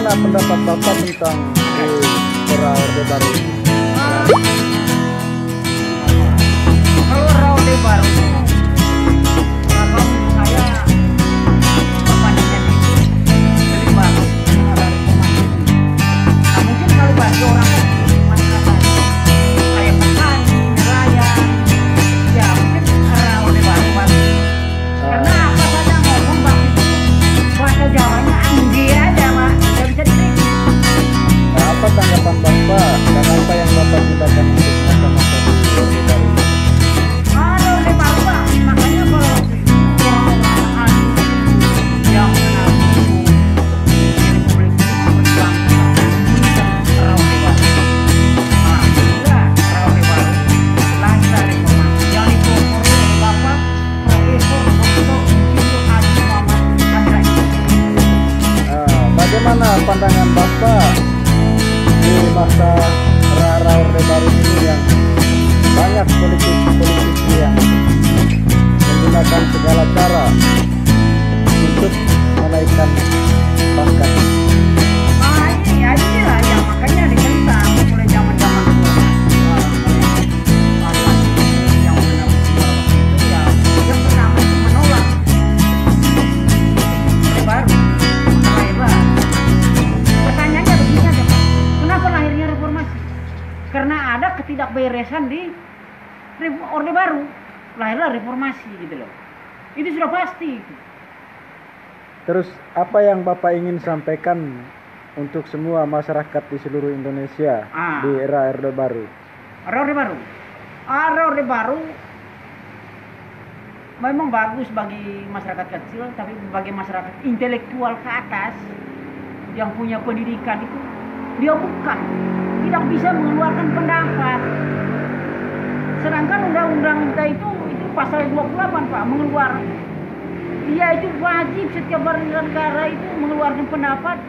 Bagaimana pendapat Bapak tentang era Orde Baru ini? Kalau era Orde Baru, kalau saya perbandingan itu lebih bagus era reformasi. Nah, mungkin kalau bagi orang masyarakat kayak petani, nelayan, ya mungkin era Orde Baru bagus. Karena apa saja ngomong waktu itu bahasa Jawanya anggi aja, Pak, nggak bisa dikritik. Nah, apa tanggapan Bapak dan apa yang Bapak tindakan untuk masa-masa di Orde Baru ini? Ada Orde Baru, Pak. Makanya kalau waktu itu orang-orang yang mengenal Republik memperjuangkan era Orde Baru. Nah, itulah era Orde Baru. Lahirlah reformasi. Yang dipelopori oleh Bapak Profesor Dr. Insinyur Haji Muhammad Hamzah. Bagaimana pandangan Bapak di masa era Orde Baru ini yang banyak politisi yang menggunakan segala cara untuk menaikkan pangkat? Inilah yang makanya ditentang mulai zaman-zaman dulu. Yang mengenal itu ya yang pertama itu menolak Orde Baru. Lahirlah. Pertanyaannya begini aja, Pak. Kenapa lahirnya reformasi? Karena ada ketidakberesan di Orde Baru. Lahirlah reformasi gitu loh. Itu sudah pasti. Terus apa yang Bapak ingin sampaikan untuk semua masyarakat di seluruh Indonesia di era Orde Baru? Era Orde Baru. Era Orde Baru memang bagus bagi masyarakat kecil, tapi bagi masyarakat intelektual ke atas yang punya pendidikan itu dia bukan tidak bisa mengeluarkan pendapat. Sedangkan undang-undang kita itu pasal 28, Pak, dia itu wajib setiap warga negara itu mengeluarkan pendapat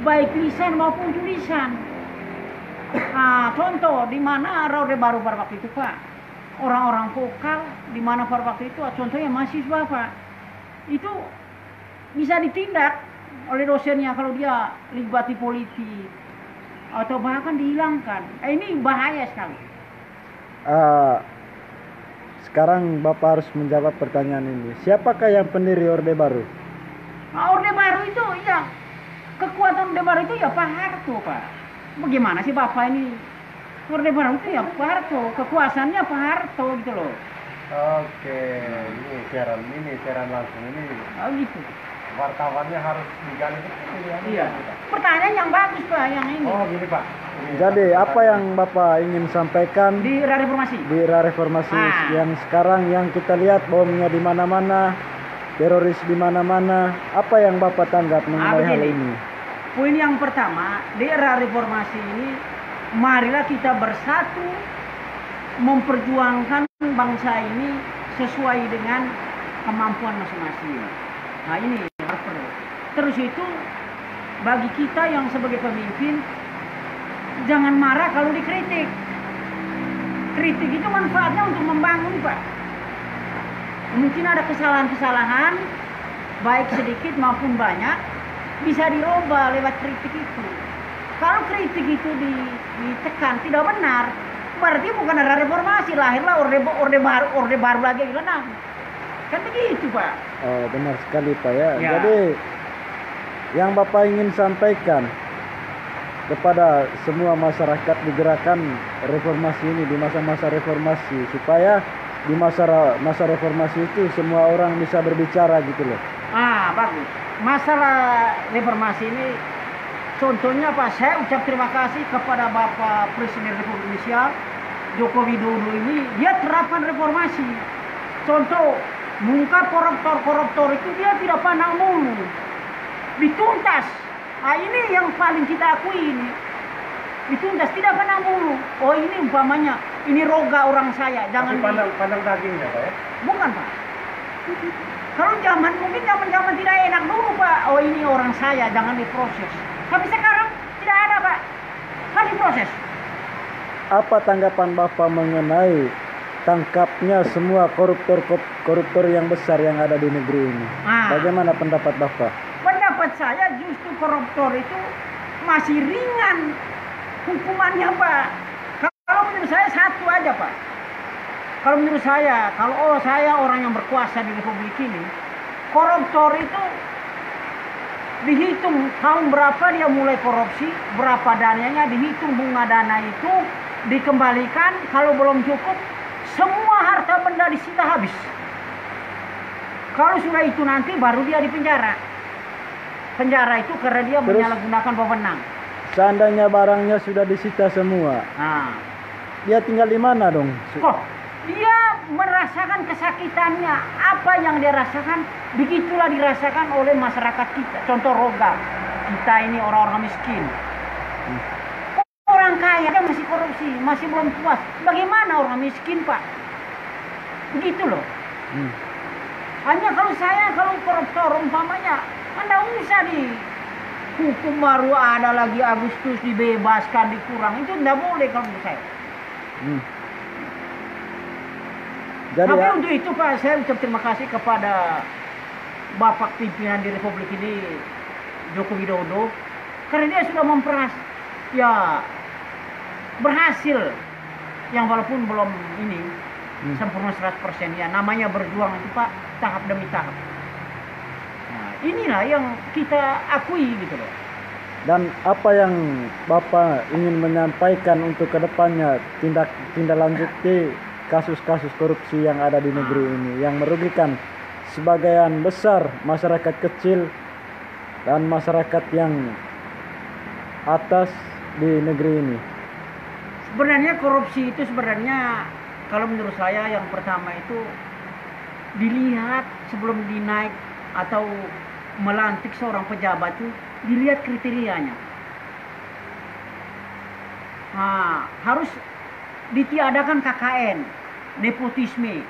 baik lisan maupun tulisan. Nah, contoh di mana era Orde Baru pada waktu itu, Pak, orang-orang vokal di mana pada waktu itu, contohnya mahasiswa, Pak, itu bisa ditindak oleh dosennya kalau dia libat di politik atau bahkan dihilangkan. Ini bahaya sekali. Sekarang Bapak harus menjawab pertanyaan ini. Siapakah yang pendiri Orde Baru? Nah, Orde Baru itu ya kekuatan Orde Baru itu ya Pak Harto, Pak. Bagaimana sih Bapak ini? Orde Baru itu ya Pak Harto, kekuasaannya Pak Harto gitu loh. Oke, ini siaran langsung ini. Oh gitu. Wartawannya harus digali betul ya. Iya. Pertanyaan yang bagus, Pak, yang ini. Oh gini Pak. Jadi apa yang Bapak ingin sampaikan Di era reformasi. di era reformasi yang sekarang yang kita lihat bomnya di mana-mana, teroris di mana-mana, apa yang Bapak tanggap mengenai hal ini? Poin yang pertama, di era reformasi ini marilah kita bersatu memperjuangkan bangsa ini sesuai dengan kemampuan masing-masing. Nah ini harus perlu. Terus itu bagi kita yang sebagai pemimpin jangan marah kalau dikritik. Kritik itu manfaatnya untuk membangun, Pak. Mungkin ada kesalahan-kesalahan baik sedikit maupun banyak bisa dirubah lewat kritik itu. Kalau kritik itu ditekan tidak benar, berarti bukan ada reformasi, lahirlah orde baru lagi gimana? Kan begitu, Pak. Oh, benar sekali, Pak ya. Jadi yang Bapak ingin sampaikan kepada semua masyarakat di gerakan reformasi ini, di masa-masa reformasi, supaya di masa reformasi itu semua orang bisa berbicara gitu loh. Bagus. Masalah reformasi ini contohnya, Pak, saya ucap terima kasih kepada Bapak Presiden Republik Indonesia Joko Widodo ini, dia terapkan reformasi. Contoh, mengungkap koruptor itu dia tidak pandang bulu, dituntas. Ini yang paling kita akui ini, dituntas, tidak pandang bulu. Oh ini umpamanya, ini roga orang saya, jangan pandang dagingnya, Pak ya? Bukan, Pak. Kalau mungkin zaman tidak enak dulu, Pak. Oh ini orang saya, jangan diproses. Tapi sekarang tidak ada, Pak. Kan diproses. Apa tanggapan Bapak mengenai tangkapnya semua koruptor yang besar yang ada di negeri ini? Bagaimana pendapat Bapak? Pendapat saya justru koruptor itu masih ringan hukumannya Pak. Kalau menurut saya satu aja Pak. Kalau menurut saya, kalau saya orang yang berkuasa di Republik ini, koruptor itu dihitung tahun berapa dia mulai korupsi, berapa dananya, dihitung bunga dana itu, dikembalikan, kalau belum cukup, semua harta benda disita habis. Kalau sudah itu nanti baru dia dipenjara. Penjara itu karena dia menyalahgunakan wewenang. Seandainya barangnya sudah disita semua, Nah, dia tinggal di mana dong? kok dia merasakan kesakitannya, apa yang dia rasakan, begitulah dirasakan oleh masyarakat kita. Contoh Roga, kita ini orang-orang miskin. Orang kaya dia masih korupsi, masih belum puas. Bagaimana orang miskin Pak? Begitu loh. Hanya kalau koruptor umpamanya, Anda usah hukum baru ada lagi Agustus dibebaskan, dikurang. Itu tidak boleh kalau menurut saya. Jadi Tapi ya, untuk itu Pak, saya ucap terima kasih kepada Bapak pimpinan di Republik ini, Joko Widodo, karena dia sudah memperas, ya berhasil, yang walaupun belum ini sempurna 100% ya, namanya berjuang itu Pak, tahap demi tahap. Nah, inilah yang kita akui gitu loh. dan apa yang Bapak ingin menyampaikan untuk kedepannya tindak lanjuti kasus-kasus korupsi yang ada di negeri ini yang merugikan sebagian besar masyarakat kecil dan masyarakat yang atas di negeri ini. Sebenarnya korupsi itu sebenarnya kalau menurut saya yang pertama itu dilihat sebelum dinaik atau melantik seorang pejabat itu dilihat kriterianya. Nah, harus ditiadakan KKN, nepotisme.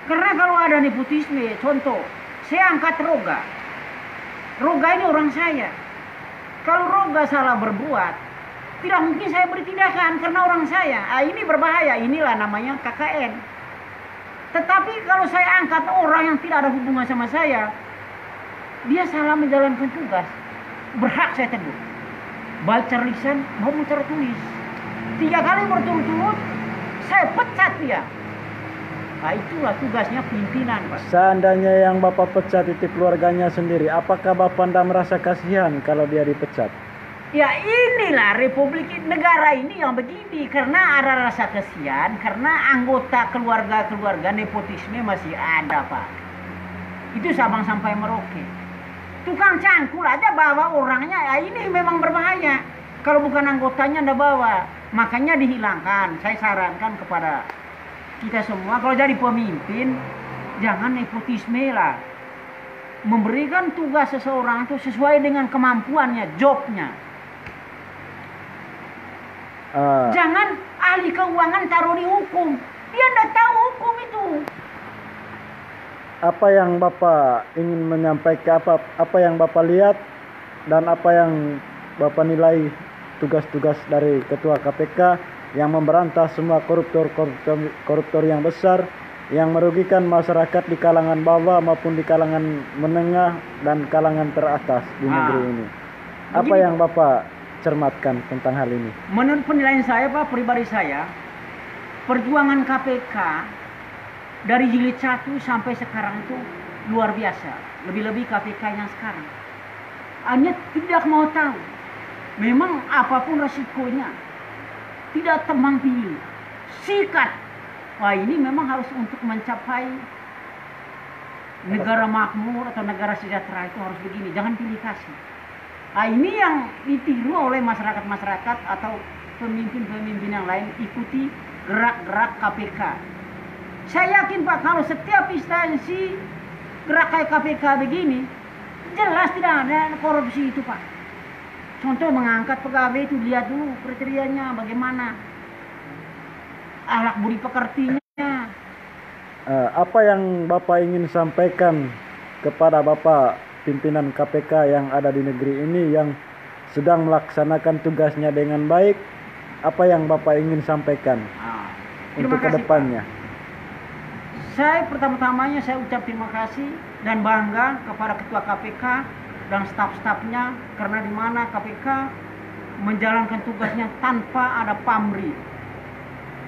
Karena kalau ada nepotisme, contoh, saya angkat Roga. Roga ini orang saya. Kalau Roga salah berbuat, tidak mungkin saya beri tindakan karena orang saya. Ini berbahaya, inilah namanya KKN. Tetapi kalau saya angkat orang yang tidak ada hubungan sama saya, dia salah menjalankan tugas, berhak saya tegur. Baca lisan maupun tertulis. 3 kali berturut-turut saya pecat dia. Nah, itulah tugasnya pimpinan Pak. Seandainya yang Bapak pecat itu keluarganya sendiri, apakah Bapak tidak merasa kasihan kalau dia dipecat? Ya inilah Republik negara ini yang begini, karena ada rasa kasihan, karena anggota keluarga nepotisme masih ada Pak. Itu Sabang sampai Merauke. Tukang cangkul aja bawa orangnya, ya ini memang berbahaya. Kalau bukan anggotanya ndak bawa, makanya dihilangkan. Saya sarankan kepada kita semua, kalau jadi pemimpin, jangan nepotisme lah. Memberikan tugas seseorang itu sesuai dengan kemampuannya, jobnya. Jangan ahli keuangan taruh di hukum. Dia ndak tahu hukum itu. Apa yang Bapak ingin menyampaikan, apa yang Bapak lihat dan apa yang Bapak nilai tugas-tugas dari Ketua KPK yang memberantas semua koruptor yang besar yang merugikan masyarakat di kalangan bawah maupun di kalangan menengah dan kalangan teratas di negeri ini. Apa begini, yang Bapak cermatkan tentang hal ini? Menurut penilaian saya Pak, pribadi saya, perjuangan KPK dari jilid 1 sampai sekarang itu luar biasa. Lebih-lebih KPK yang sekarang. Hanya tidak mau tahu. Memang apapun resikonya. Tidak tebang pilih. Sikat. Wah, ini memang harus untuk mencapai negara makmur atau negara sejahtera itu harus begini. Jangan pilih kasih. Nah, ini yang ditiru oleh masyarakat-masyarakat atau pemimpin-pemimpin yang lain, ikuti gerak-gerak KPK. Saya yakin Pak, kalau setiap instansi gerak kayak KPK begini, jelas tidak ada korupsi itu Pak. Contoh mengangkat pegawai itu, lihat dulu kriterianya bagaimana, akhlak budi pekertinya. Apa yang Bapak ingin sampaikan kepada Bapak pimpinan KPK yang ada di negeri ini yang sedang melaksanakan tugasnya dengan baik? Apa yang Bapak ingin sampaikan untuk kedepannya? Saya pertama-tamanya saya ucap terima kasih dan bangga kepada Ketua KPK dan staf-stafnya, karena di mana KPK menjalankan tugasnya tanpa ada pamrih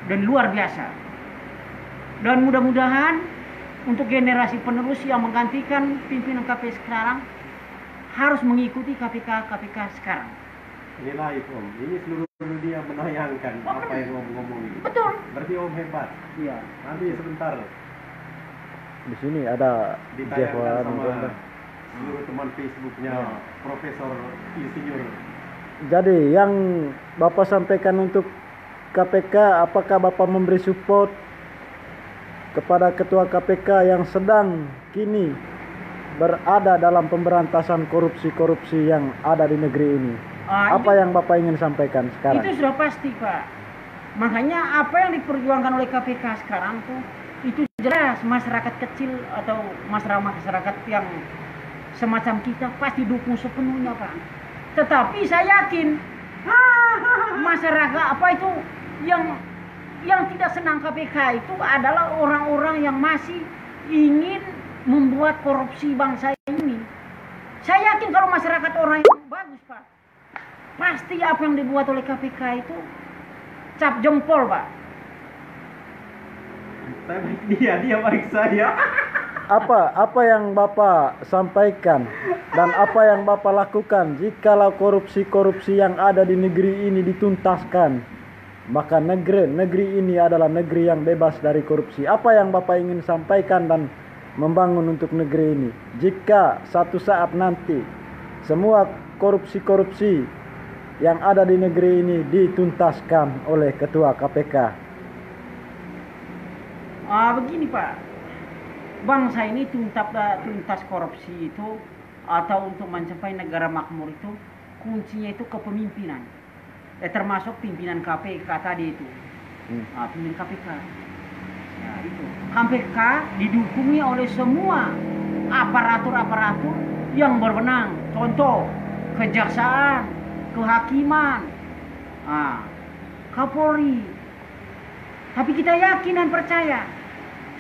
dan luar biasa. Dan mudah-mudahan untuk generasi penerus yang menggantikan pimpinan KPK sekarang harus mengikuti KPK sekarang. Ini live Om, ini seluruh dunia menayangkan apa yang Om ngomong ini. Betul. Berarti Om hebat. Iya. Nanti sebentar Di sini ada ditayangkan sama Java. seluruh teman Facebooknya Profesor Insinyur. Jadi yang Bapak sampaikan untuk KPK, apakah Bapak memberi support kepada Ketua KPK yang sedang kini berada dalam pemberantasan korupsi-korupsi yang ada di negeri ini? Apa yang Bapak ingin sampaikan sekarang? Itu sudah pasti, Pak. Makanya apa yang diperjuangkan oleh KPK sekarang tuh itu jelas masyarakat kecil atau masyarakat yang semacam kita pasti dukung sepenuhnya, Pak. Tetapi saya yakin masyarakat apa itu yang tidak senang KPK itu adalah orang-orang yang masih ingin membuat korupsi bangsa ini. Saya yakin kalau masyarakat orang yang bagus, Pak, pasti apa yang dibuat oleh KPK itu cap jempol, Pak. Saya baik dia baik saya. Apa yang Bapak sampaikan dan apa yang Bapak lakukan jikalau korupsi-korupsi yang ada di negeri ini dituntaskan, maka negeri ini adalah negeri yang bebas dari korupsi. Apa yang Bapak ingin sampaikan dan membangun untuk negeri ini jika satu saat nanti semua korupsi-korupsi yang ada di negeri ini dituntaskan oleh Ketua KPK? Begini, Pak, bangsa ini tuntas korupsi itu atau untuk mencapai negara makmur itu kuncinya itu kepemimpinan, termasuk pimpinan KPK tadi itu. Pimpinan KPK ya, itu KPK didukung oleh semua aparatur yang berwenang, contoh kejaksaan, kehakiman, Kapolri. Tapi kita yakin dan percaya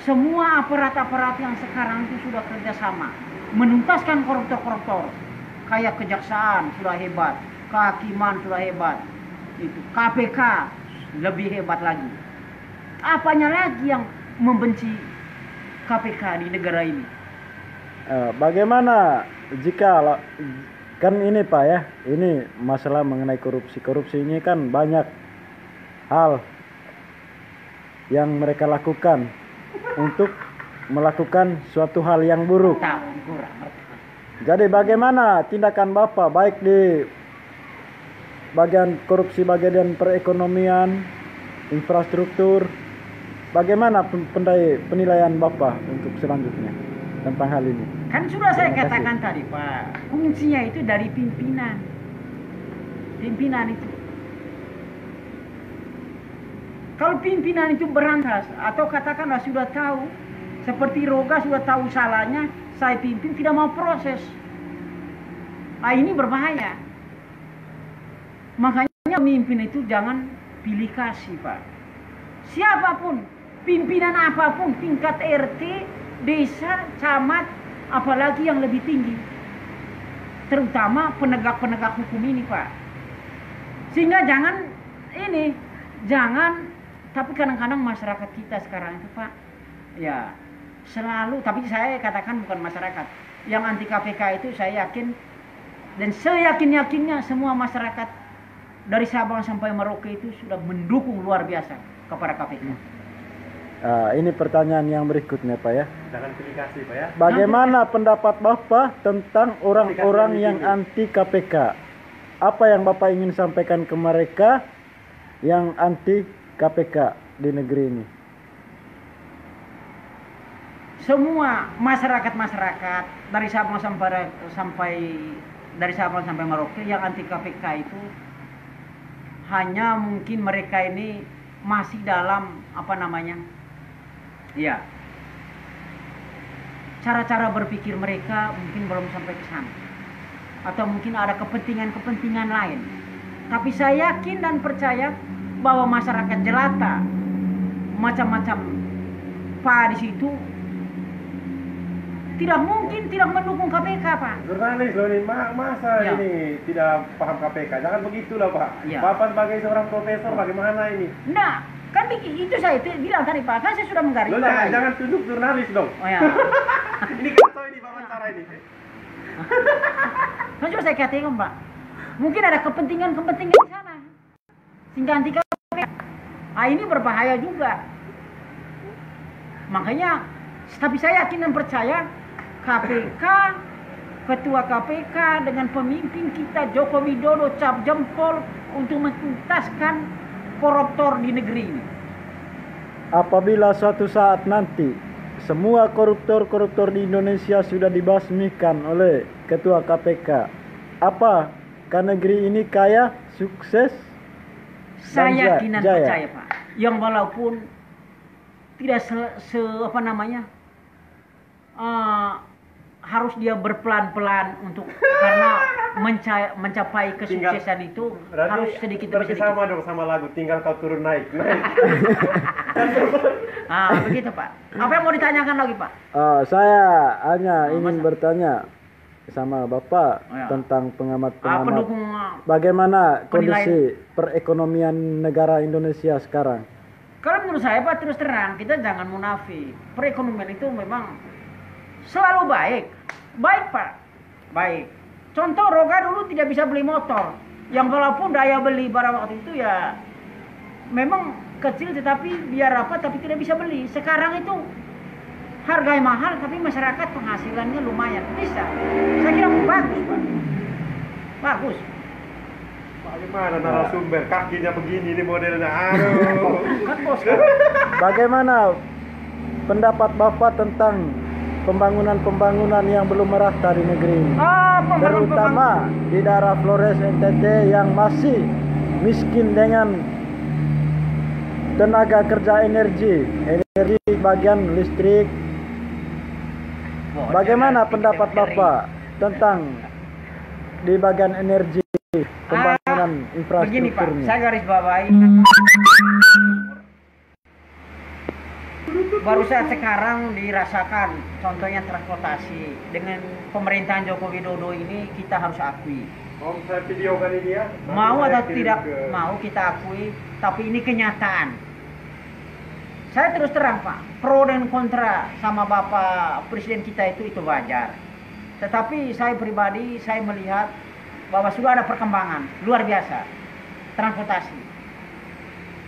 semua aparat-aparat yang sekarang itu sudah kerjasama menuntaskan koruptor-koruptor. Kayak kejaksaan sudah hebat, kehakiman sudah hebat, itu KPK lebih hebat lagi. Apanya lagi yang membenci KPK di negara ini? Bagaimana jika kan ini Pak ya, ini masalah mengenai korupsi ini kan banyak hal yang mereka lakukan untuk melakukan suatu hal yang buruk. Jadi bagaimana tindakan Bapak baik di bagian korupsi, bagian perekonomian, infrastruktur, bagaimana penilaian Bapak untuk selanjutnya tentang hal ini? Kan sudah saya katakan tadi, Pak, kuncinya itu dari pimpinan itu. Kalau pimpinan itu berantas atau katakanlah sudah tahu, seperti Roga sudah tahu salahnya, saya pimpin tidak mau proses. Ini berbahaya. Makanya pemimpin itu jangan pilih kasih, Pak. Siapapun, pimpinan apapun, tingkat RT, desa, camat, apalagi yang lebih tinggi. Terutama penegak-penegak hukum ini, Pak. Sehingga jangan tapi kadang-kadang masyarakat kita sekarang itu, Pak, ya selalu, tapi saya katakan bukan masyarakat yang anti KPK itu, saya yakin dan seyakin-yakinnya semua masyarakat dari Sabang sampai Merauke itu sudah mendukung luar biasa kepada KPK. Ini pertanyaan yang berikutnya, Pak ya. Jangan pilih kasih, Pak ya. Bagaimana pendapat Bapak tentang orang-orang yang anti KPK? Apa yang Bapak ingin sampaikan ke mereka yang anti KPK di negeri ini? Semua masyarakat dari Sabang sampai Merauke yang anti KPK itu hanya mungkin mereka ini masih dalam cara-cara berpikir mereka mungkin belum sampai ke sana, atau mungkin ada kepentingan lain. Tapi saya yakin dan percaya bahwa masyarakat jelata macam-macam Pak di situ tidak mungkin tidak mendukung KPK, Pak. Jurnalis loh ini, masa Ya. ini tidak paham KPK? Jangan begitulah Pak. Ya. Bapak sebagai seorang profesor bagaimana ini? Nah, kan itu saya bilang tadi Pak, kan saya sudah Loh, menggarisbawahi. jangan tunjuk jurnalis dong. Oh ya. Ini kan ini wawancara ini. Kan sudah saya katakan Pak, mungkin ada kepentingan di sana. Sehingga anti KPK. Ah, ini berbahaya juga. Makanya, tapi saya yakin dan percaya KPK, Ketua KPK dengan pemimpin kita Joko Widodo cap jempol untuk mentuntaskan koruptor di negeri ini. Apabila suatu saat nanti semua koruptor-koruptor di Indonesia sudah dibasmikan oleh Ketua KPK, apakah negeri ini kaya, sukses? Saya yakin dan jaya. percaya Pak, yang walaupun tidak apa namanya, harus dia berpelan-pelan untuk karena mencapai kesuksesan itu harus sedikit demi berarti sedikit. sama dong sama lagu tinggal kau turun naik. Begitu Pak. Apa yang mau ditanyakan lagi Pak? Saya hanya Oh, ingin masa? bertanya sama Bapak Oh, ya. tentang pengamat-pengamat Pendukung bagaimana penilaian. kondisi perekonomian negara Indonesia sekarang. Kalau menurut saya Pak, terus terang kita jangan munafik. Perekonomian itu memang selalu baik. Baik Pak, baik. Contoh Roga dulu tidak bisa beli motor. Yang walaupun daya beli pada waktu itu ya memang kecil tetapi biar apa tapi tidak bisa beli. Sekarang itu harganya mahal tapi masyarakat penghasilannya lumayan. Bisa. Saya kira bagus Pak. Bagus. Bagaimana narasumber kakinya begini nih modelnya. Aduh. Kan bos. Bagaimana pendapat Bapak tentang pembangunan-pembangunan yang belum merata di negeri ini? Terutama di daerah Flores NTT yang masih miskin dengan tenaga kerja energi bagian listrik. Bagaimana pendapat Bapak tentang di bagian energi pembangunan Begini Pak, infrastrukturnya? saya garis bawahi. Baru saat sekarang dirasakan contohnya transportasi dengan pemerintahan Joko Widodo ini kita harus akui. Om saya video kan ini ya. Nanti Mau saya atau kirim tidak ke- mau kita akui, tapi ini kenyataan. Saya terus terang Pak, pro dan kontra sama Bapak Presiden kita itu wajar. Tetapi saya pribadi saya melihat bahwa sudah ada perkembangan luar biasa transportasi.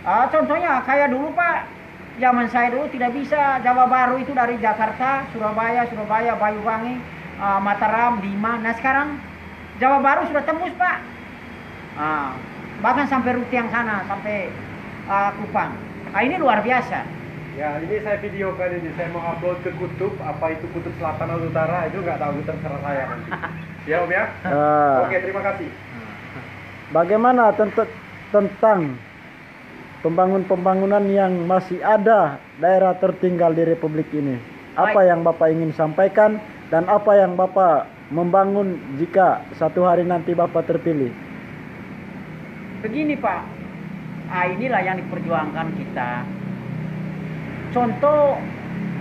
Contohnya kayak dulu Pak, zaman saya dulu tidak bisa Jawa Baru itu dari Jakarta, Surabaya, Banyuwangi, Mataram, Bima. Nah sekarang Jawa Baru sudah tembus Pak. Bahkan sampai rute yang sana, sampai Kupang. Ini luar biasa. Ya ini saya videokan ini, saya mau upload ke kutub, apa itu kutub selatan atau utara itu nggak tahu, terserah saya nanti. Ya Om ya. Oke terima kasih. Bagaimana tentang pembangunan yang masih ada daerah tertinggal di Republik ini? Apa yang Bapak ingin sampaikan dan apa yang Bapak membangun jika satu hari nanti Bapak terpilih? Begini Pak, inilah yang diperjuangkan kita. Contoh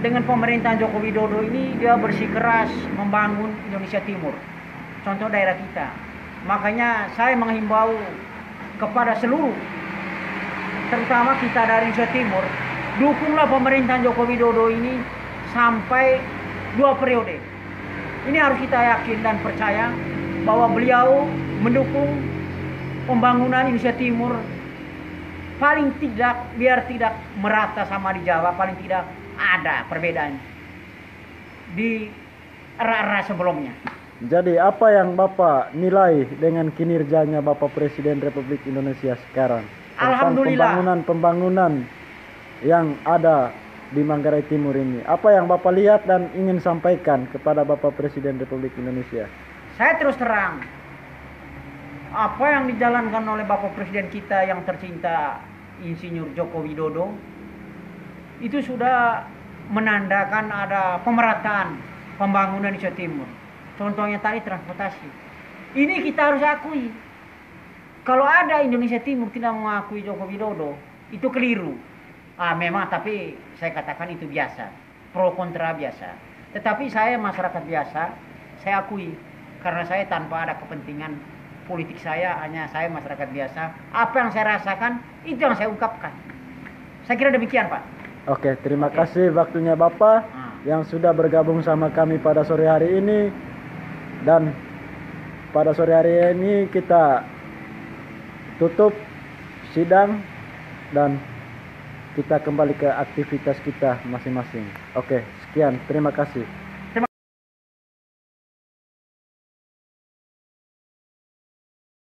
dengan pemerintahan Joko Widodo ini dia bersikeras membangun Indonesia Timur. Contoh daerah kita. Makanya saya menghimbau kepada seluruh, terutama kita dari Indonesia Timur, dukunglah pemerintahan Joko Widodo ini sampai 2 periode. Ini harus kita yakin dan percaya bahwa beliau mendukung pembangunan Indonesia Timur, paling tidak biar tidak merata sama di Jawa, paling tidak ada perbedaan di era-era sebelumnya. Jadi apa yang Bapak nilai dengan kinerjanya Bapak Presiden Republik Indonesia sekarang? Tentang Alhamdulillah. pembangunan yang ada di Manggarai Timur ini. Apa yang Bapak lihat dan ingin sampaikan kepada Bapak Presiden Republik Indonesia? Saya terus terang, apa yang dijalankan oleh Bapak Presiden kita yang tercinta Insinyur Joko Widodo itu sudah menandakan ada pemerataan pembangunan Indonesia Timur. Contohnya tadi transportasi. Ini kita harus akui. Kalau ada Indonesia Timur tidak mengakui Joko Widodo, itu keliru. Memang tapi saya katakan itu biasa, pro kontra biasa. Tetapi saya masyarakat biasa, saya akui karena saya tanpa ada kepentingan politik saya, hanya saya masyarakat biasa. Apa yang saya rasakan itu yang saya ungkapkan. Saya kira demikian, Pak. Oke, terima kasih waktunya Bapak yang sudah bergabung sama kami pada sore hari ini. Dan pada sore hari ini kita tutup sidang dan kita kembali ke aktivitas kita masing-masing. Oke, sekian. Terima kasih.